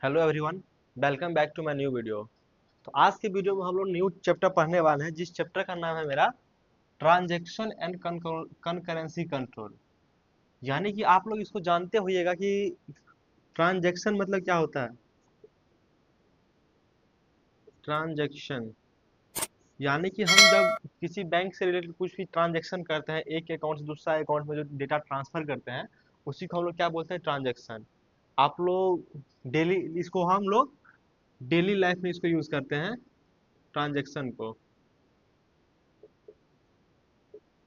Hello everyone, welcome back to my new video. तो आज के वीडियो में हम लोग न्यू चैप्टर पढ़ने वाले हैं, जिस चैप्टर का नाम है मेरा ट्रांजैक्शन एंड कनकरेंसी कंट्रोल। यानी कि आप लोग इसको जानते होइएगा कि ट्रांजैक्शन मतलब क्या होता है। ट्रांजैक्शन यानी कि हम जब किसी बैंक से रिलेटेड कुछ भी ट्रांजैक्शन करते हैं, एक अकाउंट से दूसरा अकाउंट में जो डेटा ट्रांसफर करते हैं, उसी को हम लोग क्या बोलते हैं, ट्रांजैक्शन। आप लोग डेली इसको हम लोग डेली लाइफ में इसको यूज करते हैं, ट्रांजैक्शन को।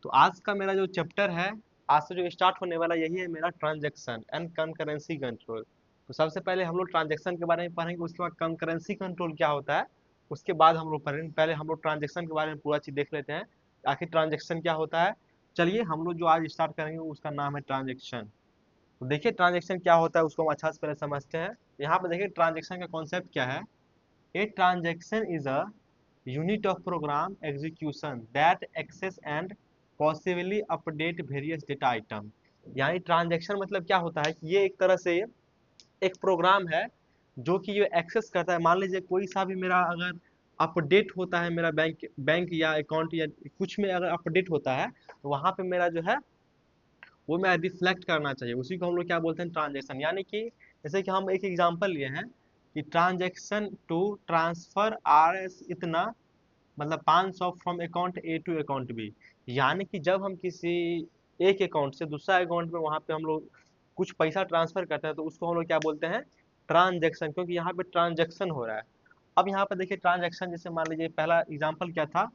तो आज का मेरा जो चैप्टर है, आज से जो स्टार्ट होने वाला यही है मेरा ट्रांजैक्शन एंड कंकरेंसी कंट्रोल। तो सबसे पहले हम लोग ट्रांजैक्शन के बारे में पढ़ेंगे, उसके बाद कंकरेंसी कंट्रोल क्या होता है, उसके बाद हम लोग पढ़ेंगे। पहले हम लोग ट्रांजैक्शन के बारे में पूरा चीज देख लेते हैं, आखिर ट्रांजैक्शन क्या होता है। चलिए हम लोग जो आज स्टार्ट करेंगे उसका नाम है ट्रांजैक्शन। तो देखिए ट्रांजैक्शन क्या होता है उसको हम अच्छा से पहले समझते हैं। यहाँ पे देखिए ट्रांजैक्शन का कॉन्सेप्ट क्या है। A transaction is a unit of program execution that access and possibly update various data item। यानी ट्रांजैक्शन मतलब क्या होता है कि ये एक तरह से एक प्रोग्राम है जो कि ये एक्सेस करता है। मान लीजिए कोई सा भी मेरा अगर अपडेट होता है, मेरा बैंक बैंक या अकाउंट या कुछ में अगर अपडेट होता है, तो वहां पे मेरा जो है वो मैं रिफ्लेक्ट करना चाहिए, उसी को हम लोग क्या बोलते हैं, ट्रांजैक्शन। यानी कि जैसे कि हम एक एग्जांपल लिए हैं कि transaction to transfer R S इतना, मतलब 500 from account A to account B. यानी कि जब हम किसी एक अकाउंट से दूसरा अकाउंट में वहां पे हम लोग कुछ पैसा ट्रांसफर करते हैं, तो उसको हम लोग क्या बोलते हैं, ट्रांजैक्शन, क्योंकि यहाँ पे ट्रांजैक्शन हो रहा है। अब यहाँ पे देखिए ट्रांजैक्शन, जैसे मान लीजिए पहला एग्जांपल क्या था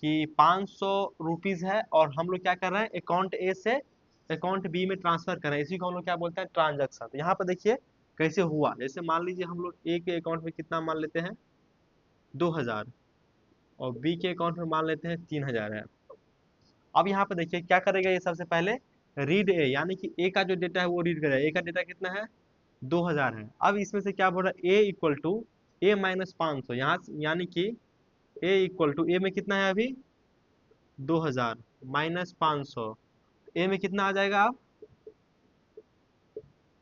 कि 500 रुपीज है और हम लोग क्या कर रहे हैं, अकाउंट ए से अकाउंट बी में ट्रांसफर कर रहे हैं, इसी को हम लोग क्या बोलते हैं, ट्रांजैक्शन। तो यहाँ पे देखिए कैसे हुआ। जैसे मान लीजिए हम लोग ए के अकाउंट में कितना मान लेते हैं, 2000, और बी के अकाउंट में मान लेते हैं 3000 है। अब यहाँ पे देखिए क्या करेगा ये, सबसे पहले रीड ए, यानी कि ए का जो डेटा है वो रीड करेगा। ए का डेटा कितना है, 2000 है। अब इसमें से क्या बोल रहा है, ए इक्वल टू ए माइनस 500, यहाँ यानी कि ए इक्वल टू ए में कितना है अभी, 2000 माइनस 500, ए में कितना आ जाएगा, अब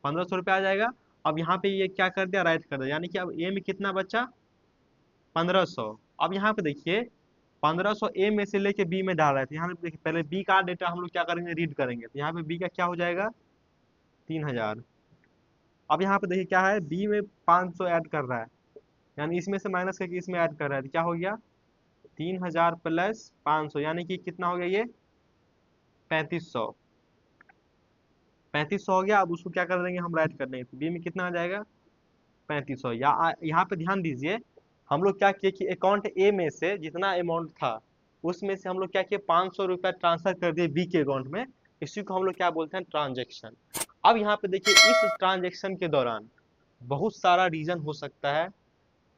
1500 रुपया आ जाएगा। अब यहाँ पे ये क्या कर दिया, राइट कर दिया, यानी कि अब ए में कितना बचा, 1500। अब यहाँ पे देखिए 1500 ए में से लेके बी में डाल रहे थे। यहाँ पे देखिए पहले बी का डेटा हम लोग क्या करेंगे, रीड करेंगे। तो यहाँ पे बी का क्या हो जाएगा, 3000। अब यहाँ पे देखिए क्या है, बी में 500 ऐड कर रहा है, यानी इसमें से माइनस करके इसमें ऐड कर रहा है, तो क्या हो गया, 3000 प्लस 500, यानी कि कितना हो गया ये, 3500। 3500 हो गया। अब उसको क्या कर देंगे, हम राइट कर देंगे, तो बी में कितना आ जाएगा, 3500। यहाँ पे ध्यान दीजिए, हम लोग क्या किए कि अकाउंट ए में से जितना अमाउंट था उसमें से हम लोग क्या किए, 500 रुपया ट्रांसफर कर दिए बी के अकाउंट में। इसी को हम लोग क्या बोलते हैं, ट्रांजेक्शन। अब यहाँ पे देखिए इस ट्रांजेक्शन के दौरान बहुत सारा रीजन हो सकता है।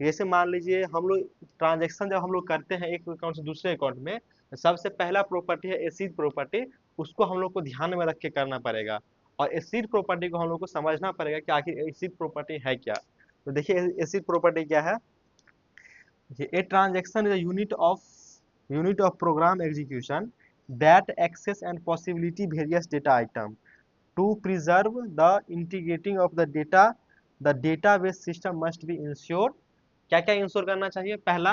जैसे मान लीजिए हम लोग ट्रांजेक्शन जब हम लोग करते हैं एक अकाउंट से दूसरे अकाउंट में, तो सबसे पहला प्रॉपर्टी है एसिड प्रॉपर्टी। उसको हम लोग को ध्यान में रख के करना पड़ेगा, और एसिड प्रॉपर्टी को हम लोग को समझना पड़ेगा कि आखिर एसिड प्रॉपर्टी है क्या। तो देखिए एसिड प्रॉपर्टी क्या है। A transaction is a unit of program execution that access and possibility various data item to preserve the integrating of the data. The database system must be ensured। क्या क्या ensure करना चाहिए, पहला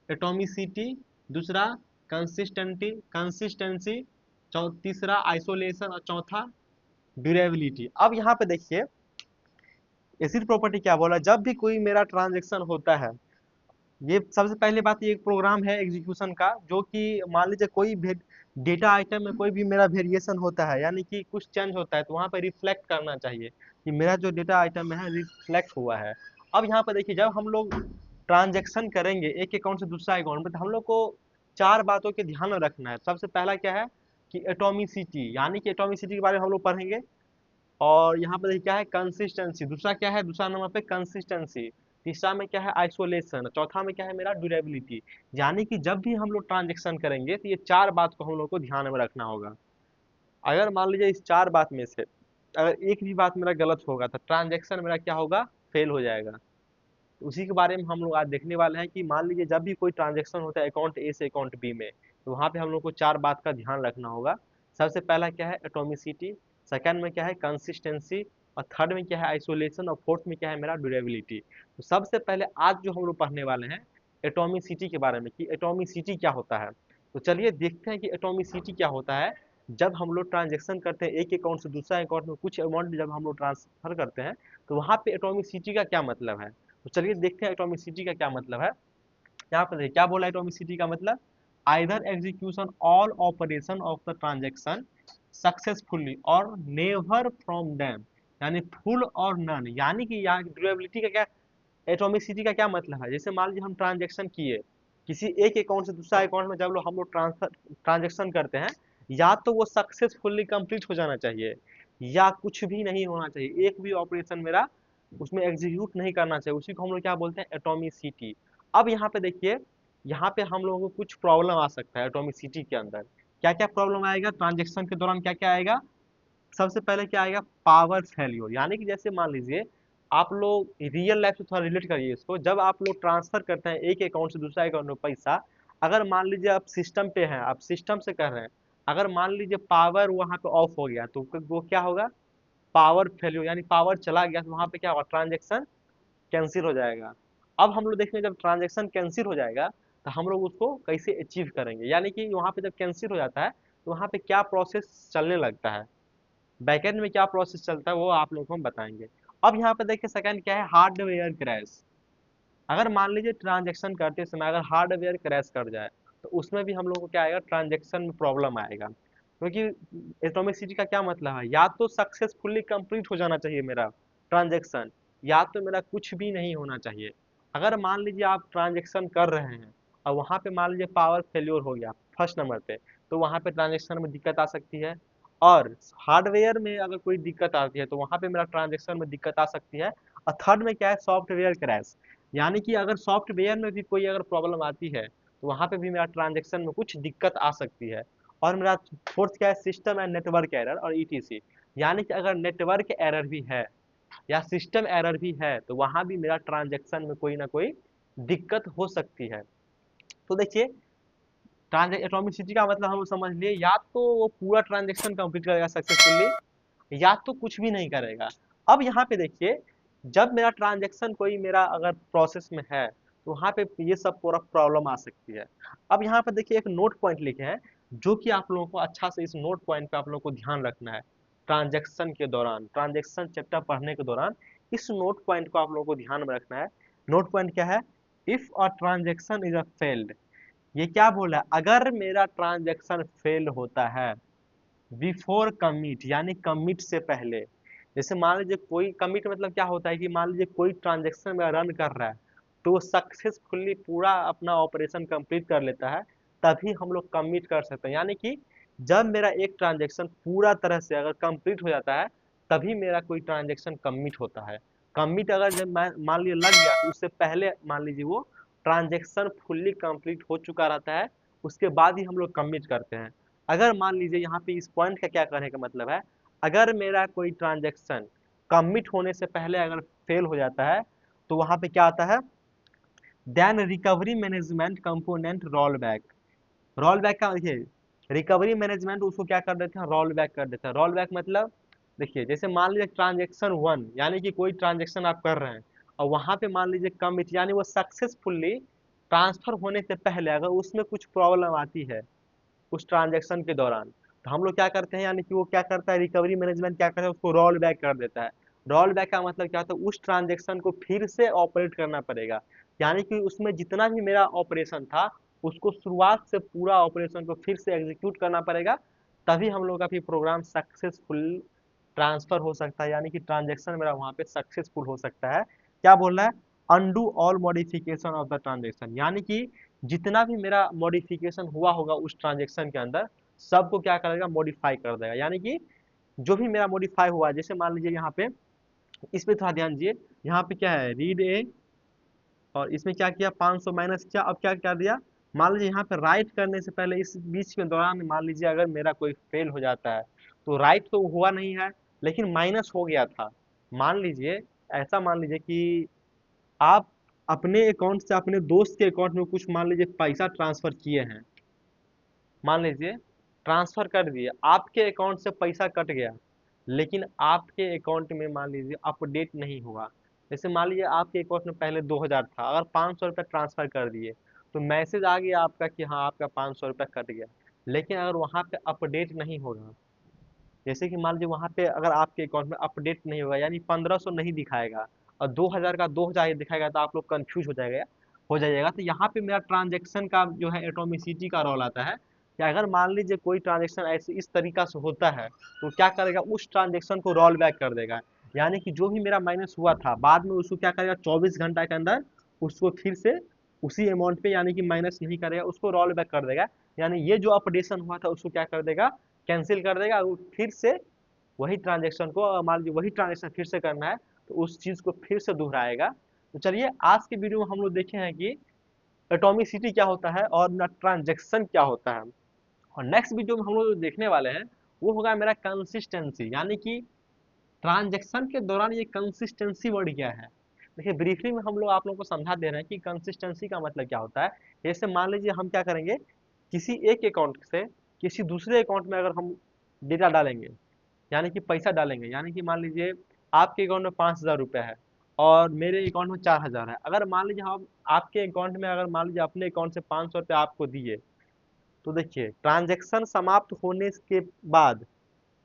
atomicity, दूसरा consistency, तीसरा isolation, और चौथा durability. अब यहाँ पे देखिए एसिड प्रॉपर्टी क्या बोला, जब भी कोई मेरा ट्रांजेक्शन होता है, ये सबसे पहले बात, ये एक प्रोग्राम है एग्जीक्यूशन का, जो कि मान लीजिए कोई डेटा आइटम में कोई भी मेरा वेरिएशन होता है, यानी कि कुछ चेंज होता है, तो वहाँ पे रिफ्लेक्ट करना चाहिए कि मेरा जो डेटा आइटम है रिफ्लेक्ट हुआ है। अब यहाँ पे देखिए जब हम लोग ट्रांजेक्शन करेंगे एक अकाउंट से दूसरा अकाउंट में, तो हम लोग को चार बातों के ध्यान में रखना है। सबसे पहला क्या है कि एटोमिसिटी, यानी कि एटोमिसिटी के बारे में हम लोग पढ़ेंगे। और यहाँ पे देखिए क्या है, कंसिस्टेंसी, दूसरा क्या है, दूसरा नंबर पे कंसिस्टेंसी, तीसरा में क्या है, आइसोलेशन, चौथा में क्या है मेरा, ड्यूरेबिलिटी। यानी कि जब भी हम लोग ट्रांजेक्शन करेंगे तो ये चार बात को हम लोग को ध्यान में रखना होगा। अगर मान लीजिए इस चार बात में से अगर एक भी बात मेरा गलत होगा तो ट्रांजेक्शन मेरा क्या होगा, फेल हो जाएगा। तो उसी के बारे में हम लोग आज देखने वाले हैं कि मान लीजिए जब भी कोई ट्रांजेक्शन होता है अकाउंट ए से अकाउंट बी में, तो वहाँ पे हम लोग को चार बात का ध्यान रखना होगा। सबसे पहला क्या है, एटोमिसिटी, सेकंड में क्या है, कंसिस्टेंसी, और थर्ड में क्या है आइसोलेशन, और फोर्थ में क्या है मेरा ड्यूरेबिलिटी। तो सबसे पहले आज जो हम लोग पढ़ने वाले हैं एटॉमिसिटी के बारे में कि एटॉमिसिटी क्या होता है। तो चलिए देखते हैं कि एटॉमिसिटी क्या होता है। जब हम लोग ट्रांजेक्शन करते हैं एक अकाउंट से दूसरा अकाउंट में कुछ अमाउंट जब हम लोग ट्रांसफर करते हैं तो वहाँ पे एटॉमिसिटी का क्या मतलब है। तो चलिए देखते हैं एटॉमिसिटी का क्या मतलब है। यहाँ पर देखिए क्या बोला एटॉमिसिटी का मतलब, either execution all operation of the transaction successfully और नेवर फ्रॉम देम, यानी फुल और नन। यानी कि यहाँ ड्यूरेबिलिटी का क्या, एटॉमिसिटी का क्या मतलब है, जैसे मान लीजिए हम ट्रांजेक्शन किए किसी एक अकाउंट से दूसरा अकाउंट में, जब लोग हम लोग ट्रांसफर ट्रांजेक्शन करते हैं या तो वो सक्सेसफुली कंप्लीट हो जाना चाहिए या कुछ भी नहीं होना चाहिए, एक भी ऑपरेशन मेरा उसमें एग्जीक्यूट नहीं करना चाहिए, उसी को हम लोग क्या बोलते हैं एटॉमिसिटी। अब यहाँ पे देखिए, यहाँ पे हम लोगों को कुछ प्रॉब्लम आ सकता है एटॉमिसिटी के अंदर। क्या क्या प्रॉब्लम आएगा ट्रांजेक्शन के दौरान, क्या क्या आएगा। सबसे पहले क्या आएगा पावर फेल्योर, यानी कि जैसे मान लीजिए आप लोग रियल लाइफ से थोड़ा रिलेट करिए इसको, जब आप लोग ट्रांसफर करते हैं एक अकाउंट से दूसरा अकाउंट में पैसा, अगर मान लीजिए आप सिस्टम पे हैं, आप सिस्टम से कर रहे हैं, अगर मान लीजिए पावर वहां पे ऑफ हो गया तो वो क्या होगा, पावर फेल्योर, यानी पावर चला गया तो वहां पे क्या होगा ट्रांजेक्शन कैंसिल हो जाएगा। अब हम लोग देखेंगे जब ट्रांजेक्शन कैंसिल हो जाएगा तो हम लोग उसको कैसे अचीव करेंगे, यानी कि वहां पे जब कैंसिल हो जाता है तो वहां पे क्या प्रोसेस चलने लगता है, बैकएंड में क्या प्रोसेस चलता है वो आप लोगों को हम बताएंगे। अब यहाँ पे देखिए सेकंड क्या है हार्डवेयर क्रैश। अगर मान लीजिए ट्रांजेक्शन करते समय अगर हार्डवेयर क्रैश कर जाए तो उसमें भी हम लोग को क्या आएगा ट्रांजेक्शन में प्रॉब्लम आएगा, क्योंकि एटॉमिसिटी का क्या मतलब है, या तो सक्सेसफुली कंप्लीट हो जाना चाहिए मेरा ट्रांजेक्शन या तो मेरा कुछ भी नहीं होना चाहिए। अगर मान लीजिए आप ट्रांजेक्शन कर रहे हैं और वहां पे मान लीजिए पावर फेल्योर हो गया फर्स्ट नंबर पे, तो वहां पे ट्रांजेक्शन में दिक्कत आ सकती है। और हार्डवेयर में अगर कोई दिक्कत आती है तो वहां पे मेरा ट्रांजेक्शन में दिक्कत आ सकती है। और थर्ड में क्या है सॉफ्टवेयर क्रैश, यानी कि अगर सॉफ्टवेयर में भी कोई अगर प्रॉब्लम आती है तो वहां पे भी मेरा ट्रांजेक्शन में कुछ दिक्कत आ सकती है। और मेरा फोर्थ क्या है सिस्टम एंड नेटवर्क एरर और ईटीसी, यानी कि अगर नेटवर्क एरर भी है या सिस्टम एरर भी है तो वहां भी मेरा ट्रांजेक्शन में कोई ना कोई दिक्कत हो सकती है। तो देखिए एटॉमिसिटी का मतलब हम समझ लिए, या तो वो पूरा ट्रांजेक्शन कंप्लीट करेगा सक्सेसफुली या तो कुछ भी नहीं करेगा। अब यहाँ पे देखिए जब मेरा ट्रांजेक्शन कोई मेरा अगर प्रोसेस में है तो वहाँ पे ये सब पूरा प्रॉब्लम आ सकती है। अब यहाँ पे देखिए एक नोट पॉइंट लिखे हैं जो कि आप लोगों को अच्छा से इस नोट पॉइंट पे आप लोगों को ध्यान रखना है। ट्रांजेक्शन के दौरान ट्रांजेक्शन चैप्टर पढ़ने के दौरान इस नोट पॉइंट को आप लोगों को ध्यान में रखना है। नोट पॉइंट क्या है, if a transaction is a failed, ये क्या बोला अगर मेरा ट्रांजेक्शन फेल होता है बिफोर कमिट, यानी कमिट से पहले। जैसे मान लीजिए कोई कमिट मतलब क्या होता है कि मान लीजिए कोई ट्रांजेक्शन मेरा रन कर रहा है तो वो सक्सेसफुली पूरा अपना ऑपरेशन कंप्लीट कर लेता है, तभी हम लोग कमिट कर सकते हैं। यानी कि जब मेरा एक ट्रांजेक्शन पूरा तरह से अगर कंप्लीट हो जाता है तभी मेरा कोई ट्रांजेक्शन कमिट होता है। कमिट अगर जब मान लीजिए लग गया तो उससे पहले मान लीजिए वो ट्रांजेक्शन फुल्ली कंप्लीट हो चुका रहता है, उसके बाद ही हम लोग कमिट करते हैं। अगर मान लीजिए यहाँ पे इस पॉइंट का क्या कहने का मतलब है, अगर मेरा कोई ट्रांजेक्शन कमिट होने से पहले अगर फेल हो जाता है तो वहां पे क्या आता है then recovery management component roll back. Roll back का देखिए रिकवरी मैनेजमेंट उसको क्या कर देते हैं रोल बैक कर देते हैं। रोल बैक मतलब देखिए जैसे मान लीजिए ट्रांजेक्शन वन, यानी कि कोई ट्रांजेक्शन आप कर रहे हैं और वहां पे मान लीजिए कमिट यानी वो सक्सेसफुली ट्रांसफर होने से पहले अगर उसमें कुछ प्रॉब्लम आती है उस ट्रांजेक्शन के दौरान, तो हम लोग क्या करते हैं यानी कि वो क्या करता है रिकवरी मैनेजमेंट क्या करता है उसको रोल बैक कर देता है। रोल बैक का मतलब क्या होता है उस ट्रांजेक्शन को फिर से ऑपरेट करना पड़ेगा, यानी कि उसमें जितना भी मेरा ऑपरेशन था उसको शुरुआत से पूरा ऑपरेशन को फिर से एग्जीक्यूट करना पड़ेगा, तभी हम लोग का फिर प्रोग्राम सक्सेसफुल ट्रांसफर हो सकता है, यानी कि ट्रांजेक्शन मेरा वहां पे सक्सेसफुल हो सकता है। क्या बोल रहा है undo all modification of the transaction, यानी कि जितना भी मेरा मॉडिफिकेशन हुआ होगा उस ट्रांजेक्शन के अंदर सबको क्या करेगा मॉडिफाई कर देगा। यानी कि जो भी मेरा मॉडिफाई हुआ जैसे मान लीजिए यहाँ पे इस पे थोड़ा ध्यान दीजिए, यहाँ पे क्या है रीड ए और इसमें क्या किया 500 माइनस किया, अब क्या कर दिया मान लीजिए यहाँ पे राइट करने से पहले इस बीच के दौरान मान लीजिए अगर मेरा कोई फेल हो जाता है तो राइट तो हुआ नहीं है लेकिन माइनस हो गया था। मान लीजिए ऐसा मान लीजिए कि आप अपने अकाउंट से अपने दोस्त के अकाउंट में कुछ मान लीजिए पैसा ट्रांसफर किए हैं, मान लीजिए ट्रांसफर कर दिए आपके अकाउंट से पैसा कट गया, लेकिन आपके अकाउंट में मान लीजिए अपडेट नहीं हुआ। जैसे मान लीजिए आपके अकाउंट में पहले 2000 था, अगर 500 रुपये ट्रांसफर कर दिए तो मैसेज आ गया आपका कि हाँ आपका 500 रुपये कट गया। लेकिन अगर वहाँ पे अपडेट नहीं होगा, जैसे कि मान लीजिए वहाँ पे अगर आपके अकाउंट में अपडेट नहीं होगा यानी 1500 नहीं दिखाएगा और 2000 का 2000 ही दिखाएगा, तो आप लोग कंफ्यूज हो जाइएगा। तो यहाँ पे मेरा ट्रांजेक्शन का जो है एटोमिसिटी का रोल आता है कि अगर मान लीजिए कोई ट्रांजेक्शन ऐसे इस तरीका से होता है तो क्या करेगा, उस ट्रांजेक्शन को रोल बैक कर देगा। यानी कि जो भी मेरा माइनस हुआ था बाद में उसको क्या करेगा, 24 घंटा के अंदर उसको फिर से उसी अमाउंट पे यानी कि माइनस नहीं करेगा, उसको रोल बैक कर देगा। यानी ये जो अपडेशन हुआ था उसको क्या कर देगा, कैंसिल कर देगा। और फिर से वही ट्रांजेक्शन को मान लीजिए वही ट्रांजेक्शन फिर से करना है तो उस चीज़ को फिर से दोहराएगा। तो चलिए आज के वीडियो में हम लोग देखे हैं कि एटॉमिसिटी क्या होता है और ना ट्रांजेक्शन क्या होता है। और नेक्स्ट वीडियो में हम लोग जो देखने वाले हैं वो होगा मेरा कंसिस्टेंसी, यानी कि ट्रांजेक्शन के दौरान ये कंसिस्टेंसी वर्ड क्या है। देखिए ब्रीफली में हम लोग आप लोगों को समझा दे रहे हैं कि कंसिस्टेंसी का मतलब क्या होता है। जैसे मान लीजिए हम क्या करेंगे, किसी एक अकाउंट से किसी दूसरे अकाउंट में अगर हम डेटा डालेंगे यानी कि पैसा डालेंगे, यानी कि मान लीजिए आपके अकाउंट में 5000 रुपये है और मेरे अकाउंट में 4000 है। अगर मान लीजिए हम आपके अकाउंट में अगर मान लीजिए अपने अकाउंट से 500 रुपये आपको दिए, तो देखिए ट्रांजैक्शन समाप्त होने के बाद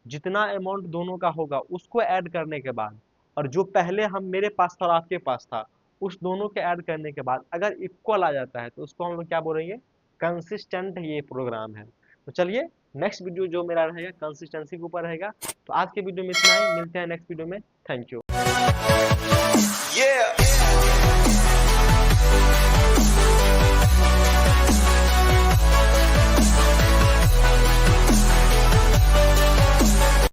जितना अमाउंट दोनों का होगा उसको ऐड करने के बाद, और जो पहले हम मेरे पास था और आपके पास था उस दोनों के ऐड करने के बाद अगर इक्वल आ जाता है तो उसको हम लोग क्या बोलेंगे, कंसिस्टेंट ये प्रोग्राम है। तो चलिए नेक्स्ट वीडियो जो मेरा रहेगा कंसिस्टेंसी के ऊपर रहेगा। तो आज के वीडियो में इतना ही, मिलते हैं नेक्स्ट वीडियो में। Thank you.